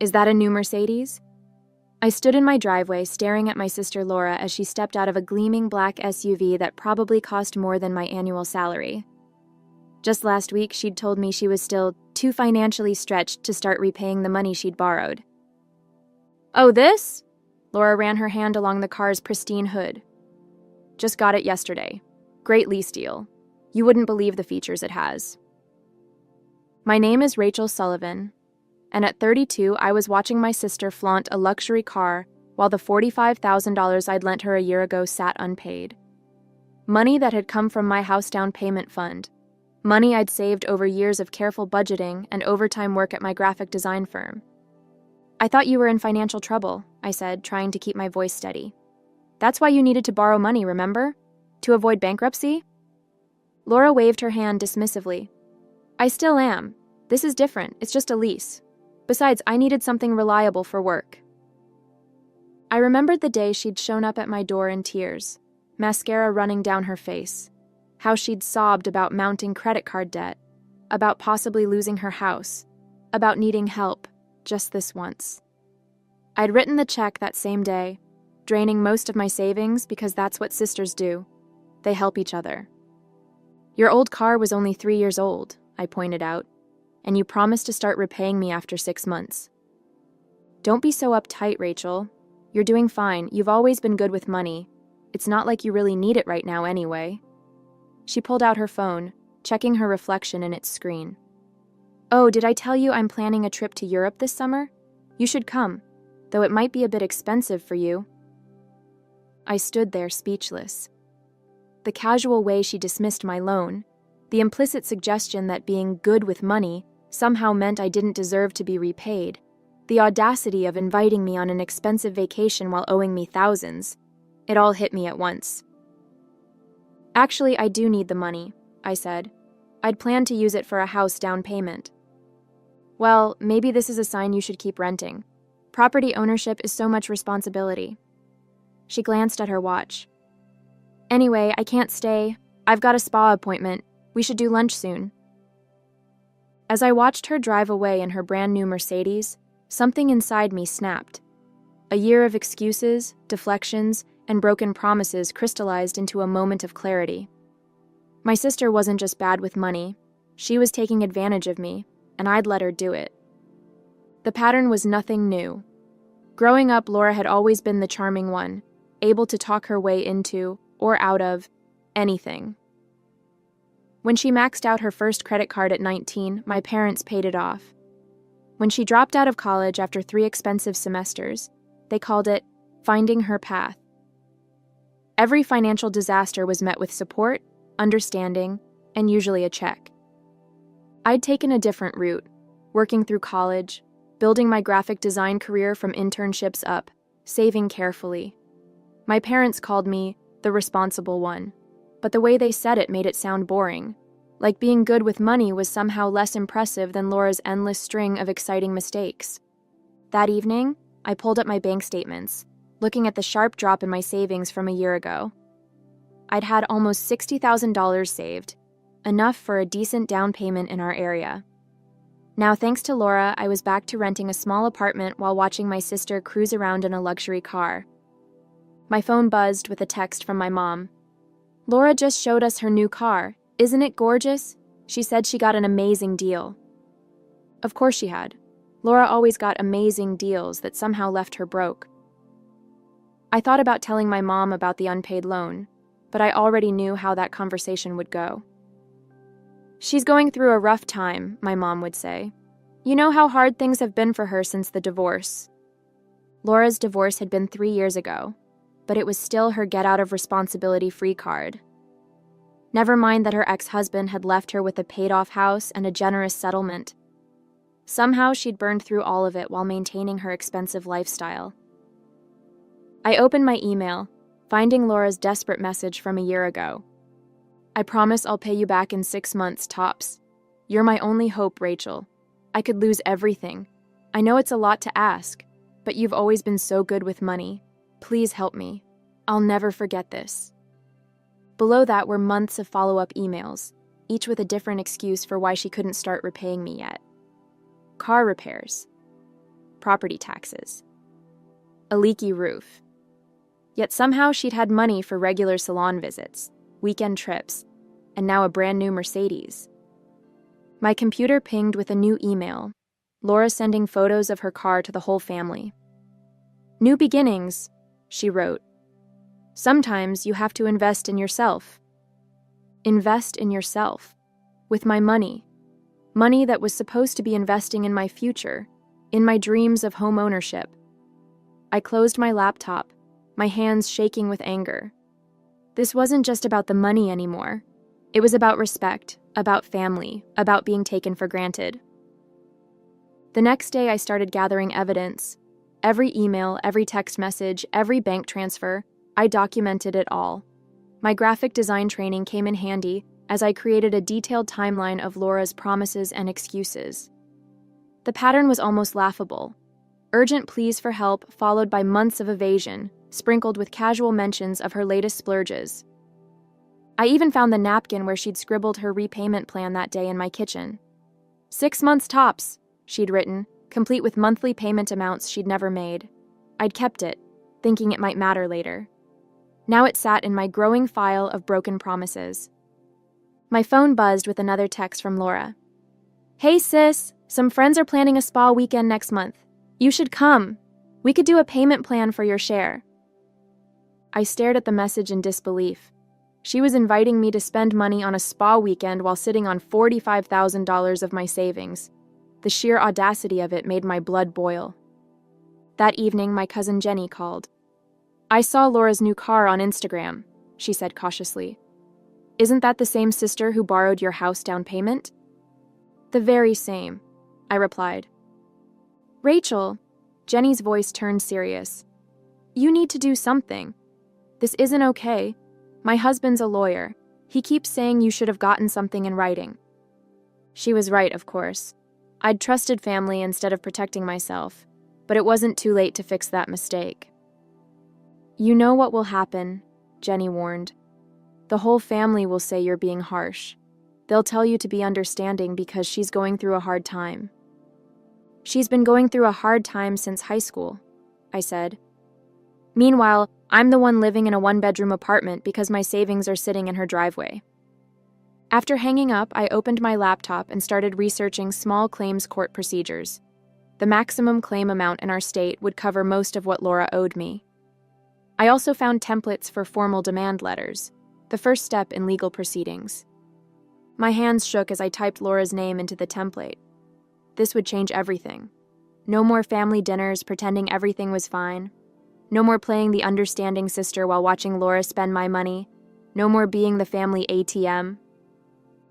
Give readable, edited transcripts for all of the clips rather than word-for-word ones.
Is that a new Mercedes? I stood in my driveway staring at my sister Laura as she stepped out of a gleaming black SUV that probably cost more than my annual salary. Just last week, she'd told me she was still too financially stretched to start repaying the money she'd borrowed. "Oh, this?" Laura ran her hand along the car's pristine hood. "Just got it yesterday. Great lease deal. You wouldn't believe the features it has." My name is Rachel Sullivan, and at 32, I was watching my sister flaunt a luxury car while the $45,000 I'd lent her a year ago sat unpaid. Money that had come from my house down payment fund. Money I'd saved over years of careful budgeting and overtime work at my graphic design firm. "I thought you were in financial trouble," I said, trying to keep my voice steady. "That's why you needed to borrow money, remember? To avoid bankruptcy?" Laura waved her hand dismissively. "I still am. This is different. It's just a lease. Besides, I needed something reliable for work." I remembered the day she'd shown up at my door in tears, mascara running down her face, how she'd sobbed about mounting credit card debt, about possibly losing her house, about needing help, just this once. I'd written the check that same day, draining most of my savings because that's what sisters do. They help each other. "Your old car was only 3 years old," I pointed out, "and you promised to start repaying me after 6 months. Don't be so uptight, Rachel. You're doing fine. You've always been good with money. It's not like you really need it right now anyway." She pulled out her phone, checking her reflection in its screen. "Oh, did I tell you I'm planning a trip to Europe this summer? You should come, though it might be a bit expensive for you." I stood there speechless. The casual way she dismissed my loan, the implicit suggestion that being good with money somehow meant I didn't deserve to be repaid, the audacity of inviting me on an expensive vacation while owing me thousands, it all hit me at once. "Actually, I do need the money," I said. "I'd planned to use it for a house down payment." "Well, maybe this is a sign you should keep renting. Property ownership is so much responsibility." She glanced at her watch. "Anyway, I can't stay. I've got a spa appointment. We should do lunch soon." As I watched her drive away in her brand new Mercedes, something inside me snapped. A year of excuses, deflections, and broken promises crystallized into a moment of clarity. My sister wasn't just bad with money. She was taking advantage of me, and I'd let her do it. The pattern was nothing new. Growing up, Laura had always been the charming one, able to talk her way into, or out of, anything. When she maxed out her first credit card at 19, my parents paid it off. When she dropped out of college after 3 expensive semesters, they called it finding her path. Every financial disaster was met with support, understanding, and usually a check. I'd taken a different route, working through college, building my graphic design career from internships up, saving carefully. My parents called me the responsible one, but the way they said it made it sound boring, like being good with money was somehow less impressive than Laura's endless string of exciting mistakes. That evening, I pulled up my bank statements, looking at the sharp drop in my savings from a year ago. I'd had almost $60,000 saved, enough for a decent down payment in our area. Now, thanks to Laura, I was back to renting a small apartment while watching my sister cruise around in a luxury car. My phone buzzed with a text from my mom. "Laura just showed us her new car. Isn't it gorgeous? She said she got an amazing deal." Of course she had. Laura always got amazing deals that somehow left her broke. I thought about telling my mom about the unpaid loan, but I already knew how that conversation would go. "She's going through a rough time," my mom would say. "You know how hard things have been for her since the divorce." Laura's divorce had been 3 years ago, but it was still her get-out-of-responsibility-free card. Never mind that her ex-husband had left her with a paid-off house and a generous settlement. Somehow she'd burned through all of it while maintaining her expensive lifestyle. I opened my email, finding Laura's desperate message from a year ago. "I promise I'll pay you back in 6 months, tops. You're my only hope, Rachel. I could lose everything. I know it's a lot to ask, but you've always been so good with money. Please help me. I'll never forget this." Below that were months of follow-up emails, each with a different excuse for why she couldn't start repaying me yet. Car repairs. property taxes. A leaky roof. Yet somehow she'd had money for regular salon visits, weekend trips, and now a brand new Mercedes. My computer pinged with a new email, Laura sending photos of her car to the whole family. "New beginnings," she wrote. "Sometimes you have to invest in yourself." Invest in yourself. With my money. Money that was supposed to be investing in my future, in my dreams of home ownership. I closed my laptop, my hands shaking with anger. This wasn't just about the money anymore. It was about respect, about family, about being taken for granted. The next day, I started gathering evidence. Every email, every text message, every bank transfer, I documented it all. My graphic design training came in handy as I created a detailed timeline of Laura's promises and excuses. The pattern was almost laughable. Urgent pleas for help followed by months of evasion, sprinkled with casual mentions of her latest splurges. I even found the napkin where she'd scribbled her repayment plan that day in my kitchen. 6 months tops, she'd written, complete with monthly payment amounts she'd never made. I'd kept it, thinking it might matter later. Now it sat in my growing file of broken promises. My phone buzzed with another text from Laura. "Hey sis, some friends are planning a spa weekend next month. You should come. We could do a payment plan for your share." I stared at the message in disbelief. She was inviting me to spend money on a spa weekend while sitting on $45,000 of my savings. The sheer audacity of it made my blood boil. That evening, my cousin Jenny called. "I saw Laura's new car on Instagram," she said cautiously. "Isn't that the same sister who borrowed your house down payment?" "The very same," I replied. "Rachel," Jenny's voice turned serious. "You need to do something. This isn't okay. My husband's a lawyer. He keeps saying you should have gotten something in writing." She was right, of course. I'd trusted family instead of protecting myself, but it wasn't too late to fix that mistake. "You know what will happen," Jenny warned. "The whole family will say you're being harsh. They'll tell you to be understanding because she's going through a hard time." "She's been going through a hard time since high school," I said. "Meanwhile, I'm the one living in a one-bedroom apartment because my savings are sitting in her driveway." After hanging up, I opened my laptop and started researching small claims court procedures. The maximum claim amount in our state would cover most of what Laura owed me. I also found templates for formal demand letters, the first step in legal proceedings. My hands shook as I typed Laura's name into the template. This would change everything. No more family dinners pretending everything was fine. No more playing the understanding sister while watching Laura spend my money. No more being the family ATM.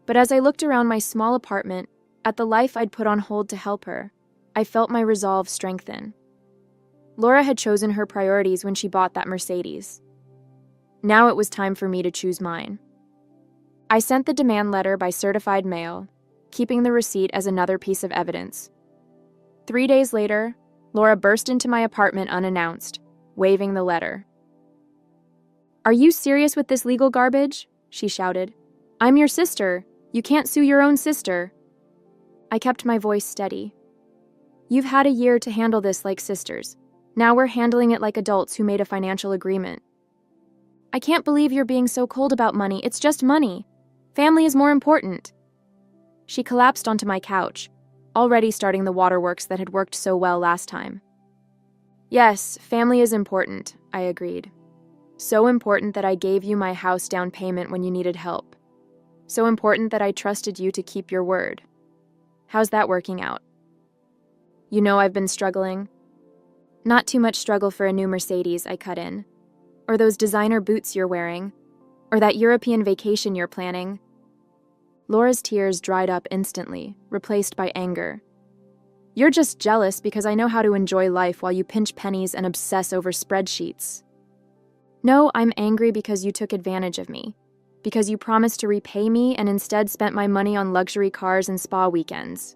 But as I looked around my small apartment, at the life I'd put on hold to help her, I felt my resolve strengthen. Laura had chosen her priorities when she bought that Mercedes. Now it was time for me to choose mine. I sent the demand letter by certified mail, keeping the receipt as another piece of evidence. 3 days later, Laura burst into my apartment unannounced, waving the letter. "Are you serious with this legal garbage?" she shouted. "I'm your sister. You can't sue your own sister." I kept my voice steady. "You've had a year to handle this like sisters. Now we're handling it like adults who made a financial agreement." "I can't believe you're being so cold about money. It's just money. Family is more important." She collapsed onto my couch, already starting the waterworks that had worked so well last time. "Yes, family is important," I agreed. "So important that I gave you my house down payment when you needed help. So important that I trusted you to keep your word. How's that working out?" "You know I've been struggling." "Not too much struggle for a new Mercedes," I cut in. "Or those designer boots you're wearing. Or that European vacation you're planning." Laura's tears dried up instantly, replaced by anger. "You're just jealous because I know how to enjoy life while you pinch pennies and obsess over spreadsheets." "No, I'm angry because you took advantage of me. Because you promised to repay me and instead spent my money on luxury cars and spa weekends."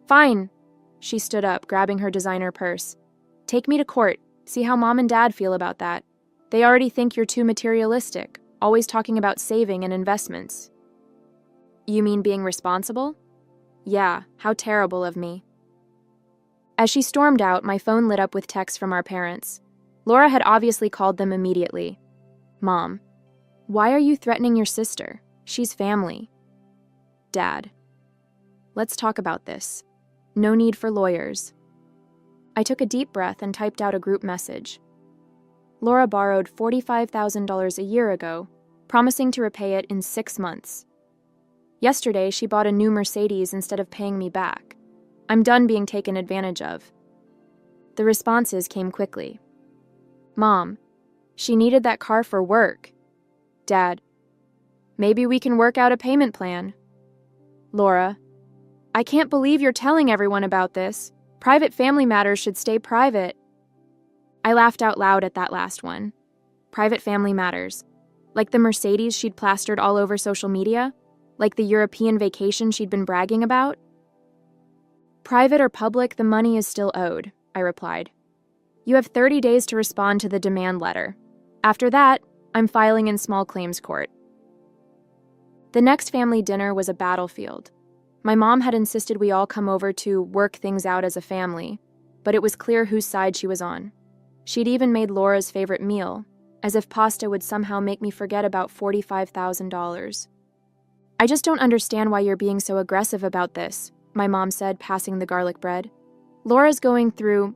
"Fine." She stood up, grabbing her designer purse. "Take me to court. See how Mom and Dad feel about that. They already think you're too materialistic, always talking about saving and investments." "You mean being responsible?" "Yeah, how terrible of me." As she stormed out, my phone lit up with texts from our parents. Laura had obviously called them immediately. Mom, why are you threatening your sister? She's family. Dad, let's talk about this. No need for lawyers. I took a deep breath and typed out a group message. Laura borrowed $45,000 a year ago, promising to repay it in 6 months. Yesterday, she bought a new Mercedes instead of paying me back. I'm done being taken advantage of. The responses came quickly. Mom, she needed that car for work. Dad, maybe we can work out a payment plan. Laura, I can't believe you're telling everyone about this. Private family matters should stay private. I laughed out loud at that last one. Private family matters. Like the Mercedes she'd plastered all over social media? Like the European vacation she'd been bragging about? Private or public, the money is still owed, I replied. You have 30 days to respond to the demand letter. After that, I'm filing in small claims court. The next family dinner was a battlefield. My mom had insisted we all come over to work things out as a family, but it was clear whose side she was on. She'd even made Laura's favorite meal, as if pasta would somehow make me forget about $45,000. I just don't understand why you're being so aggressive about this, my mom said, passing the garlic bread. Laura's going through...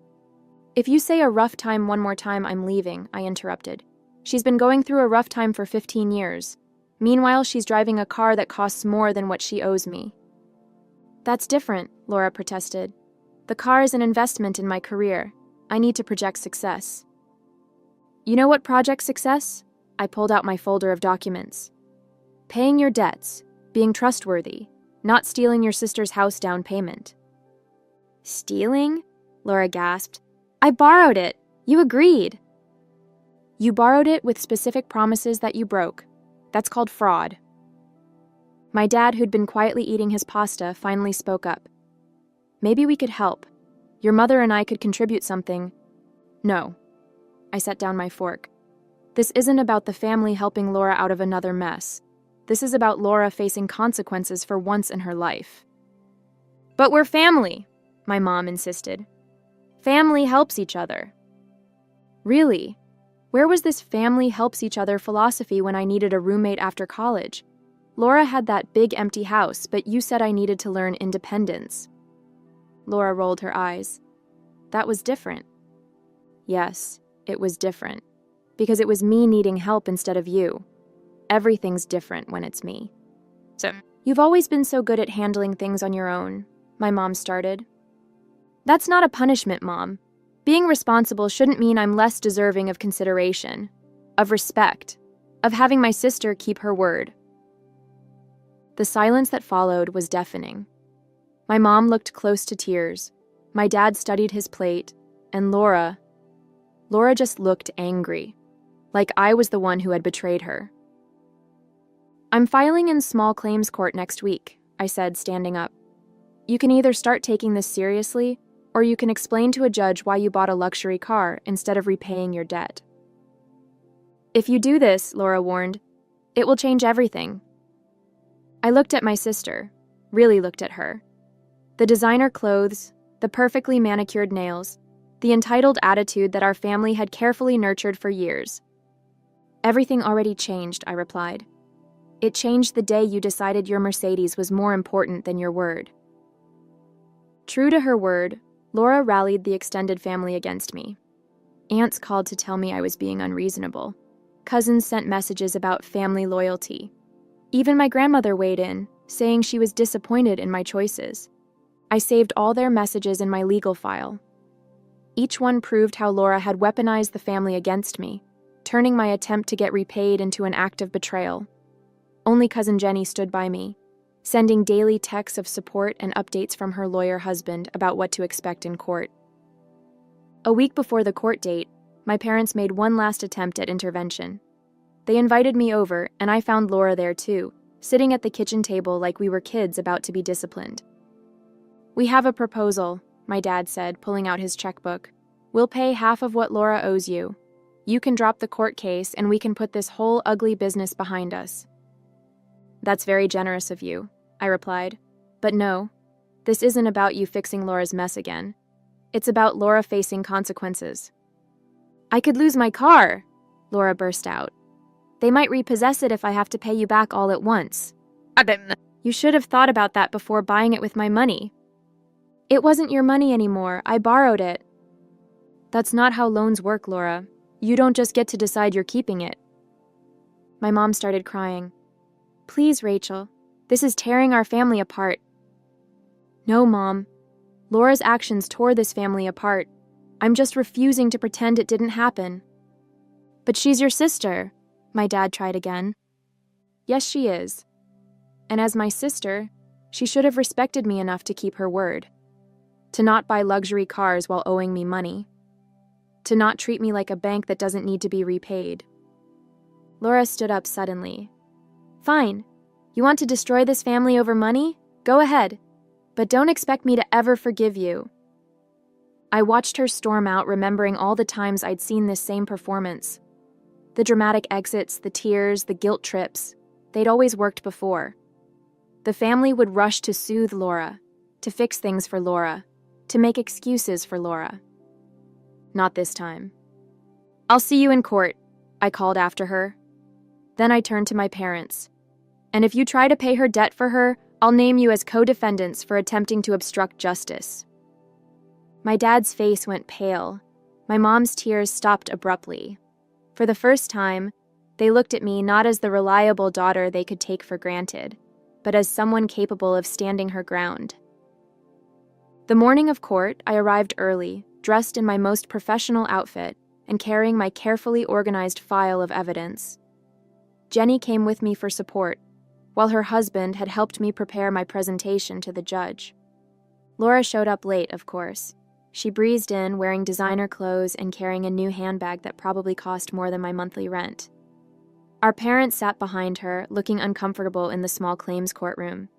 If you say a rough time one more time, I'm leaving, I interrupted. She's been going through a rough time for 15 years. Meanwhile, she's driving a car that costs more than what she owes me. That's different, Laura protested. The car is an investment in my career. I need to project success. You know what projects success? I pulled out my folder of documents. Paying your debts, being trustworthy, not stealing your sister's house down payment. Stealing? Laura gasped. I borrowed it. You agreed. You borrowed it with specific promises that you broke. That's called fraud. My dad, who'd been quietly eating his pasta, finally spoke up. Maybe we could help. Your mother and I could contribute something. No. I set down my fork. This isn't about the family helping Laura out of another mess. This is about Laura facing consequences for once in her life. But we're family, my mom insisted. Family helps each other. Really? Where was this family helps each other philosophy when I needed a roommate after college? Laura had that big empty house, but you said I needed to learn independence. Laura rolled her eyes. That was different. Yes, it was different. Because it was me needing help instead of you. Everything's different when it's me. So, you've always been so good at handling things on your own, my mom started. That's not a punishment, Mom. Being responsible shouldn't mean I'm less deserving of consideration, of respect, of having my sister keep her word. The silence that followed was deafening. My mom looked close to tears. My dad studied his plate, and Laura just looked angry, like I was the one who had betrayed her. I'm filing in small claims court next week, I said, standing up. You can either start taking this seriously, or you can explain to a judge why you bought a luxury car instead of repaying your debt. If you do this, Laura warned, it will change everything. I looked at my sister, really looked at her. The designer clothes, the perfectly manicured nails, the entitled attitude that our family had carefully nurtured for years. Everything already changed, I replied. It changed the day you decided your Mercedes was more important than your word. True to her word, Laura rallied the extended family against me. Aunts called to tell me I was being unreasonable. Cousins sent messages about family loyalty. Even my grandmother weighed in, saying she was disappointed in my choices. I saved all their messages in my legal file. Each one proved how Laura had weaponized the family against me, turning my attempt to get repaid into an act of betrayal. Only Cousin Jenny stood by me, sending daily texts of support and updates from her lawyer husband about what to expect in court. A week before the court date, my parents made one last attempt at intervention. They invited me over, and I found Laura there too, sitting at the kitchen table like we were kids about to be disciplined. We have a proposal, my dad said, pulling out his checkbook. We'll pay half of what Laura owes you. You can drop the court case, and we can put this whole ugly business behind us. That's very generous of you, I replied. But no, this isn't about you fixing Laura's mess again. It's about Laura facing consequences. I could lose my car, Laura burst out. They might repossess it if I have to pay you back all at once. You should have thought about that before buying it with my money. It wasn't your money anymore. I borrowed it. That's not how loans work, Laura. You don't just get to decide you're keeping it. My mom started crying. Please, Rachel. This is tearing our family apart. No, Mom. Laura's actions tore this family apart. I'm just refusing to pretend it didn't happen. But she's your sister, my dad tried again. Yes, she is. And as my sister, she should have respected me enough to keep her word. To not buy luxury cars while owing me money. To not treat me like a bank that doesn't need to be repaid. Laura stood up suddenly. Fine. You want to destroy this family over money? Go ahead. But don't expect me to ever forgive you. I watched her storm out, remembering all the times I'd seen this same performance. The dramatic exits, the tears, the guilt trips. They'd always worked before. The family would rush to soothe Laura, to fix things for Laura, to make excuses for Laura. Not this time. I'll see you in court, I called after her. Then I turned to my parents. And if you try to pay her debt for her, I'll name you as co-defendants for attempting to obstruct justice. My dad's face went pale. My mom's tears stopped abruptly. For the first time, they looked at me not as the reliable daughter they could take for granted, but as someone capable of standing her ground. The morning of court, I arrived early, dressed in my most professional outfit and carrying my carefully organized file of evidence. Jenny came with me for support, while her husband had helped me prepare my presentation to the judge. Laura showed up late, of course. She breezed in, wearing designer clothes and carrying a new handbag that probably cost more than my monthly rent. Our parents sat behind her, looking uncomfortable in the small claims courtroom.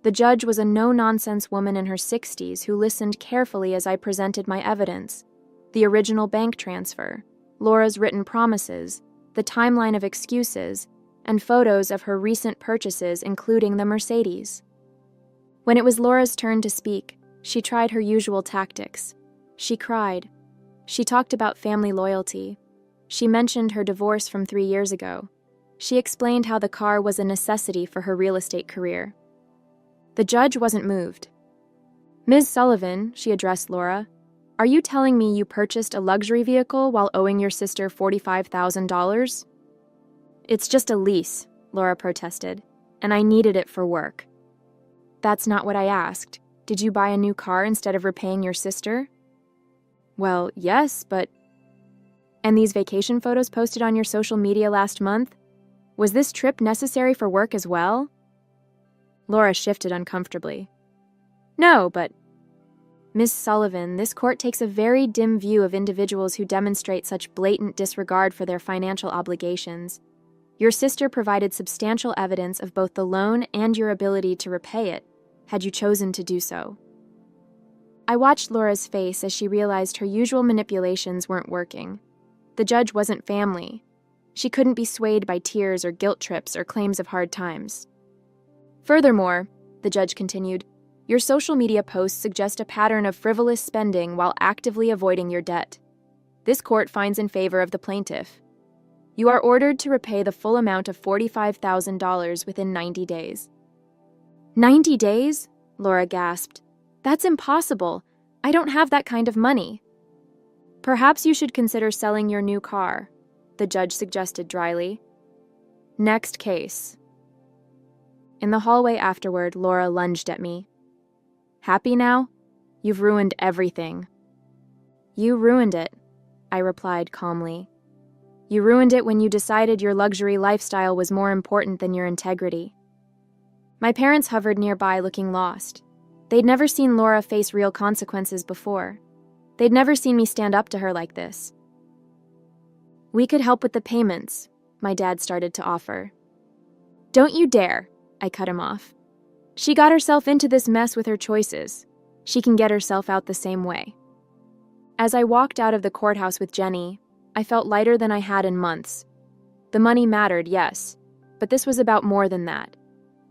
The judge was a no-nonsense woman in her 60s who listened carefully as I presented my evidence: the original bank transfer, Laura's written promises, the timeline of excuses, and photos of her recent purchases, including the Mercedes. When it was Laura's turn to speak, she tried her usual tactics. She cried. She talked about family loyalty. She mentioned her divorce from 3 years ago. She explained how the car was a necessity for her real estate career. The judge wasn't moved. Ms. Sullivan, she addressed Laura, are you telling me you purchased a luxury vehicle while owing your sister $45,000? It's just a lease, Laura protested, and I needed it for work. That's not what I asked. Did you buy a new car instead of repaying your sister? Well, yes, but... And these vacation photos posted on your social media last month? Was this trip necessary for work as well? Laura shifted uncomfortably. No, but... Ms. Sullivan, this court takes a very dim view of individuals who demonstrate such blatant disregard for their financial obligations. Your sister provided substantial evidence of both the loan and your ability to repay it, had you chosen to do so. I watched Laura's face as she realized her usual manipulations weren't working. The judge wasn't family. She couldn't be swayed by tears or guilt trips or claims of hard times. Furthermore, the judge continued, your social media posts suggest a pattern of frivolous spending while actively avoiding your debt. This court finds in favor of the plaintiff. You are ordered to repay the full amount of $45,000 within 90 days. 90 days? Laura gasped. That's impossible. I don't have that kind of money. Perhaps you should consider selling your new car, the judge suggested dryly. Next case. In the hallway afterward, Laura lunged at me. Happy now? You've ruined everything. You ruined it, I replied calmly. You ruined it when you decided your luxury lifestyle was more important than your integrity. My parents hovered nearby, looking lost. They'd never seen Laura face real consequences before. They'd never seen me stand up to her like this. We could help with the payments, my dad started to offer. Don't you dare, I cut him off. She got herself into this mess with her choices. She can get herself out the same way. As I walked out of the courthouse with Jenny, I felt lighter than I had in months. The money mattered, yes, but this was about more than that.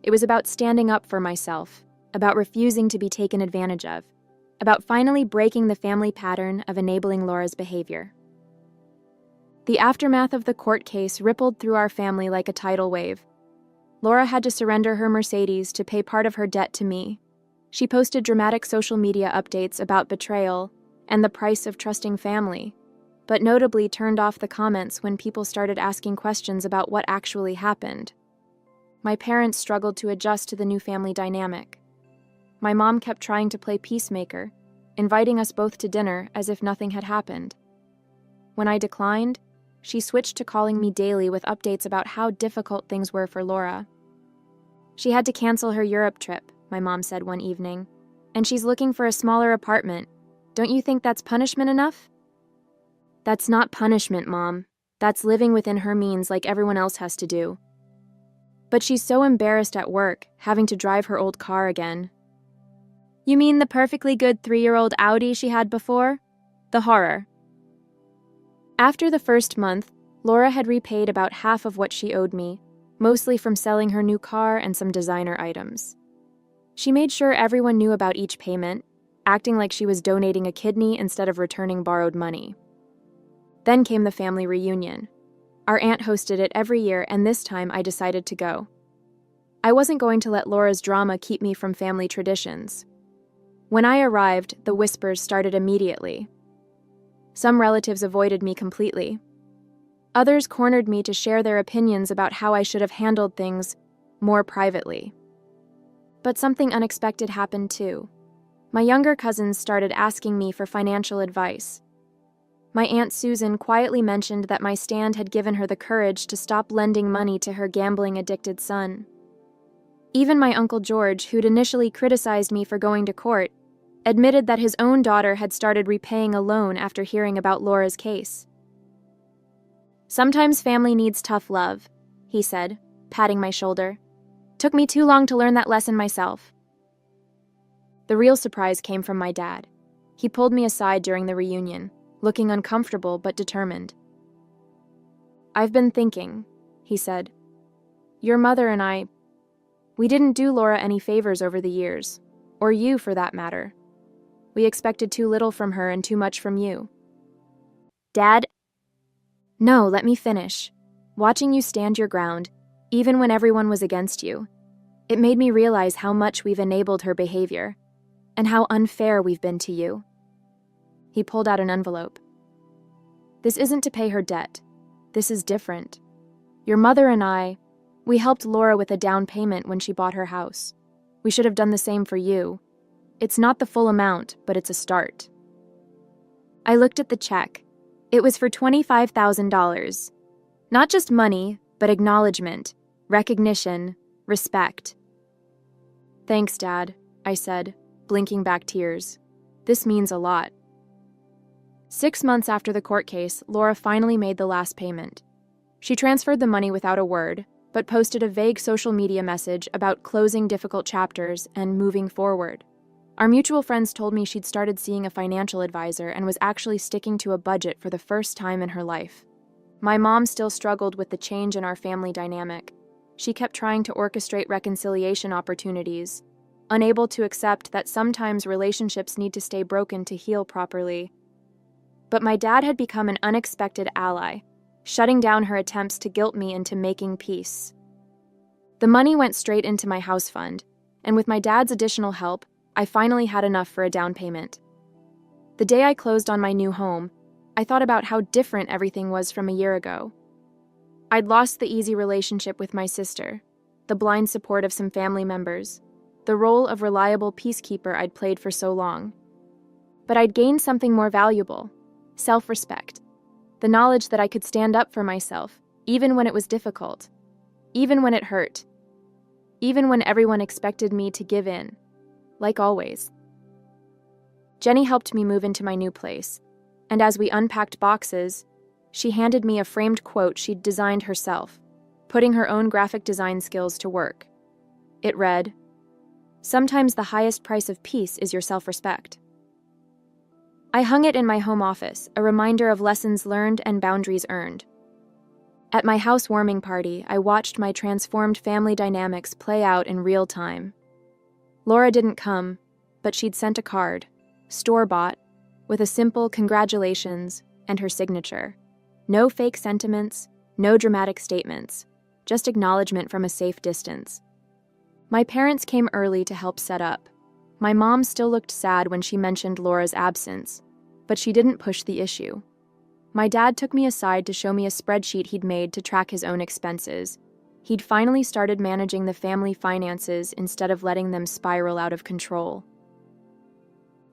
It was about standing up for myself, about refusing to be taken advantage of. about finally breaking the family pattern of enabling Laura's behavior. The aftermath of the court case rippled through our family like a tidal wave. Laura had to surrender her Mercedes to pay part of her debt to me. She posted dramatic social media updates about betrayal and the price of trusting family, but notably turned off the comments when people started asking questions about what actually happened. My parents struggled to adjust to the new family dynamic. My mom kept trying to play peacemaker, inviting us both to dinner as if nothing had happened. When I declined, she switched to calling me daily with updates about how difficult things were for Laura. She had to cancel her Europe trip, my mom said one evening, and she's looking for a smaller apartment. Don't you think that's punishment enough? That's not punishment, Mom. That's living within her means like everyone else has to do. But she's so embarrassed at work, having to drive her old car again. You mean the perfectly good 3-year-old Audi she had before? The horror. After the first month, Laura had repaid about half of what she owed me, mostly from selling her new car and some designer items. She made sure everyone knew about each payment, acting like she was donating a kidney instead of returning borrowed money. Then came the family reunion. Our aunt hosted it every year, and this time I decided to go. I wasn't going to let Laura's drama keep me from family traditions. When I arrived, the whispers started immediately. Some relatives avoided me completely. Others cornered me to share their opinions about how I should have handled things more privately. But something unexpected happened too. My younger cousins started asking me for financial advice. My Aunt Susan quietly mentioned that my stand had given her the courage to stop lending money to her gambling-addicted son. Even my Uncle George, who'd initially criticized me for going to court, admitted that his own daughter had started repaying a loan after hearing about Laura's case. Sometimes family needs tough love, he said, patting my shoulder. Took me too long to learn that lesson myself. The real surprise came from my dad. He pulled me aside during the reunion, looking uncomfortable but determined. I've been thinking, he said. Your mother and I, we didn't do Laura any favors over the years, or you for that matter. We expected too little from her and too much from you. Dad? No, let me finish. Watching you stand your ground, even when everyone was against you, it made me realize how much we've enabled her behavior, and how unfair we've been to you. He pulled out an envelope. This isn't to pay her debt. This is different. Your mother and I, we helped Laura with a down payment when she bought her house. We should have done the same for you. It's not the full amount, but it's a start. I looked at the check. It was for $25,000. Not just money, but acknowledgement, recognition, respect. Thanks, Dad, I said, blinking back tears. This means a lot. 6 months after the court case, Laura finally made the last payment. She transferred the money without a word, but posted a vague social media message about closing difficult chapters and moving forward. Our mutual friends told me she'd started seeing a financial advisor and was actually sticking to a budget for the first time in her life. My mom still struggled with the change in our family dynamic. She kept trying to orchestrate reconciliation opportunities, unable to accept that sometimes relationships need to stay broken to heal properly. But my dad had become an unexpected ally, shutting down her attempts to guilt me into making peace. The money went straight into my house fund, and with my dad's additional help, I finally had enough for a down payment. The day I closed on my new home, I thought about how different everything was from a year ago. I'd lost the easy relationship with my sister, the blind support of some family members, the role of reliable peacekeeper I'd played for so long. But I'd gained something more valuable: self-respect. The knowledge that I could stand up for myself, even when it was difficult, even when it hurt, even when everyone expected me to give in, like always. Jenny helped me move into my new place, and as we unpacked boxes, she handed me a framed quote she'd designed herself, putting her own graphic design skills to work. It read, "Sometimes the highest price of peace is your self-respect." I hung it in my home office, a reminder of lessons learned and boundaries earned. At my housewarming party, I watched my transformed family dynamics play out in real time. Laura didn't come, but she'd sent a card, store-bought, with a simple congratulations and her signature. No fake sentiments, no dramatic statements, just acknowledgement from a safe distance. My parents came early to help set up. My mom still looked sad when she mentioned Laura's absence, but she didn't push the issue. My dad took me aside to show me a spreadsheet he'd made to track his own expenses. He'd finally started managing the family finances instead of letting them spiral out of control.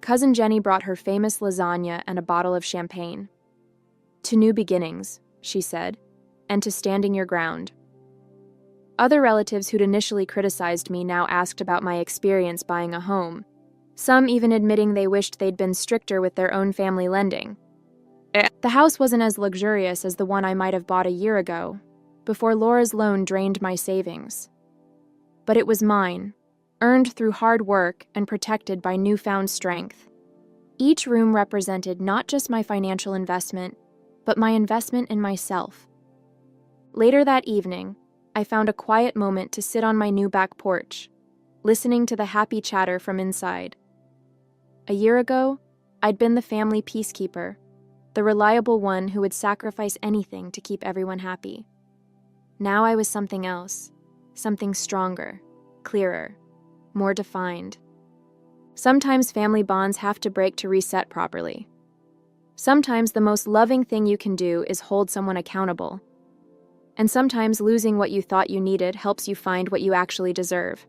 Cousin Jenny brought her famous lasagna and a bottle of champagne. "To new beginnings," she said, "and to standing your ground." Other relatives who'd initially criticized me now asked about my experience buying a home, some even admitting they wished they'd been stricter with their own family lending. The house wasn't as luxurious as the one I might have bought a year ago, before Laura's loan drained my savings. But it was mine, earned through hard work and protected by newfound strength. Each room represented not just my financial investment, but my investment in myself. Later that evening, I found a quiet moment to sit on my new back porch, listening to the happy chatter from inside. A year ago, I'd been the family peacekeeper, the reliable one who would sacrifice anything to keep everyone happy. Now I was something else, something stronger, clearer, more defined. Sometimes family bonds have to break to reset properly. Sometimes the most loving thing you can do is hold someone accountable. And sometimes losing what you thought you needed helps you find what you actually deserve.